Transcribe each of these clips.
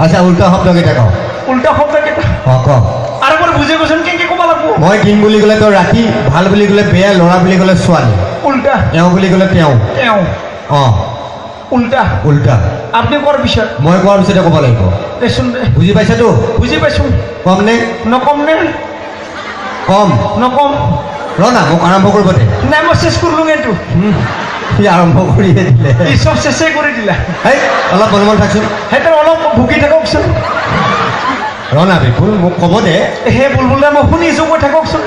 আচ্ছা উল্টা শব্দ কেইটা কওঁ উল্টা শব্দ কেইটা ক আৰু মোৰ বুজি কৈছোন কেনেকে ক'ব লাগিব মই দিন বুলি ক'লে তোৰ ৰাতি ভাল বুলি ক'লে বেয়া ল'ৰা বুলি ক'লে ছোৱালী উল্টা এওঁ বুলি ক'লে তেওঁ তেওঁ অঁ উল্টা উল্টা আপুনি কোৱাৰ পিছত মই কোৱাৰ পিছতে ক'ব লাগিব দেচোন দে বুজি পাইছাতো বুজি পাইছো কম নে নকম নে কম নকম ৰ না মোক আৰম্ভ কৰিব দে নাই মই চেছ কৰিলোঁ এইটো সি আৰম্ভ কৰিয়ে দিলে ই চব চেছেই কৰি দিলা হেই অলপ মনে মনে থাকচোন সেইটো অলপ ভুকি থাককচোন ৰ না বিপুল মোক ক'ব দে হে বুলবুল দা মই শুনিছোঁ কৈ থাককচোন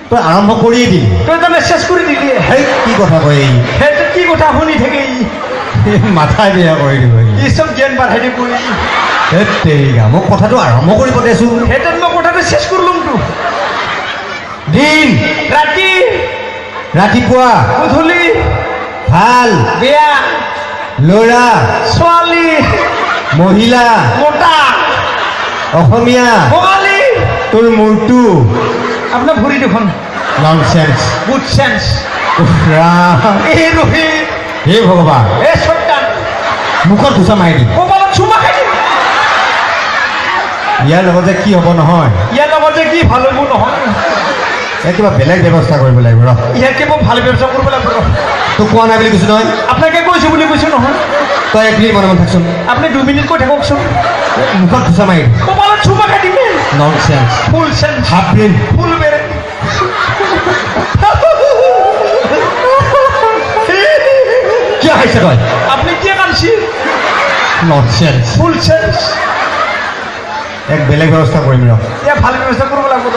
তই আৰম্ভ কৰিয়ে দিলি তই তাৰমানে চেছ কৰি দিলি হেই কি কথা কয় এই সেইটো কি কথা শুনি থাকে মাথাই বেয়া কৰি দিব ই চব জ্ঞান বাঢ়াই দিব ধেৎ তেৰিকা মোক কথাটো আৰম্ভ কৰিব দেচোন সেইটো মই কথাটো চেছ কৰিলোঁতো দিন ৰাতি ৰাতিপুৱা গধূলি ভাল বেয়া ল'ৰা ছোৱালী মহিলা মোটা অসমীয়া বঙালী তোৰ মূৰটো আপোনাৰ ভৰি দুখন ননচেন্স গুড চেন্স ৰাম এই ৰোহিত হে ভগৱান এই চৰ্টান মুখত ঘোচা মাৰি দিম কপালত চুমা খাই দিম ইয়াৰ লগত যে কি হ'ব নহয় ইয়াৰ লগত যে কি ভাল হ'ব নহয় এই কিবা বেলেগ ব্যৱস্থা কৰিব লাগিব ৰ ইয়াতকে মই ভাল ব্যৱস্থা কৰিব লাগিব তোক কোৱা নাই বুলি কৈছোঁ নহয় আপোনাকে কৈছোঁ বুলি কৈছোঁ নহয় তই এক মিনিট মনে মনে থাকচোন আপুনি 2 মিনিট কৈ থাককচোন মুখত ঘোচা মাৰি দিম কপালত চুমা খাই দিম ননচেন্স ফুল চেন্স হাফ ব্ৰেইন ফুল বেৰে কিয় খাইছে তই আপনি কি কানছি ননচেন্স ফুল চেন্স এক বেলেগ ব্যৱস্থা কৰিম ৰ ইয়া ভাল ব্যৱস্থা কৰিব লাগিব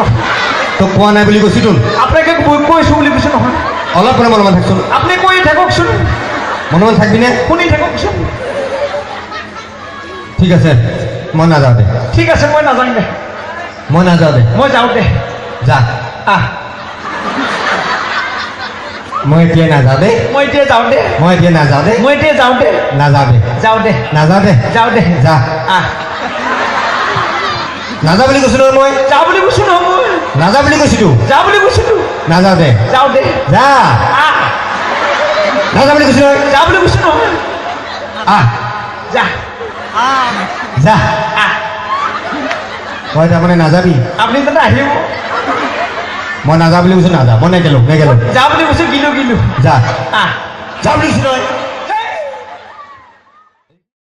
তোক কোৱা নাই বুলি কৈছোঁ তোন আপোনাকে কৈছোঁ বুলি কৈছোঁ নহয় অলপ মনে মনে থাকচোন আপুনি কৈ থাককচোন মনে মনে থাকবিনে শুনি থাককচোন ঠিক আছে মই নাযাওঁ দে ঠিক আছে মই নাযাওঁ দে মই নাযাওঁ দে মই যাওঁ দে যা আহ মই এতিয়া নাযাওঁ দে মই এতিয়া যাওঁ দে মই এতিয়া নাযাওঁ দে মই এতিয়া যাওঁ দে নাযাওঁ দে যাওঁ দে নাযাওঁ দে যাওঁ দে যা আহ নাযাওঁ বুলি কৈছোঁ নহয় মই যাওঁ বুলি কৈছোঁ নহয় মই নাযাওঁ বুলি কৈছিলোঁ যাওঁ বুলি কৈছিলোঁ নাযাওঁ দে যাওঁ দে যা আহ নাযাওঁ বুলি কৈছোঁ নহয় যাওঁ বুলি কৈছোঁ নহয় আহ যা যা আহ তই তাৰমানে নাযাবি আপুনি তাতে আহিব মই নাযাওঁ বুলি কৈছোঁ নাযাওঁ মই নেগেলোঁ যাওঁ বুলি কৈছোঁ গিলো যা আহ যা বুলি কৈছোঁ নহয়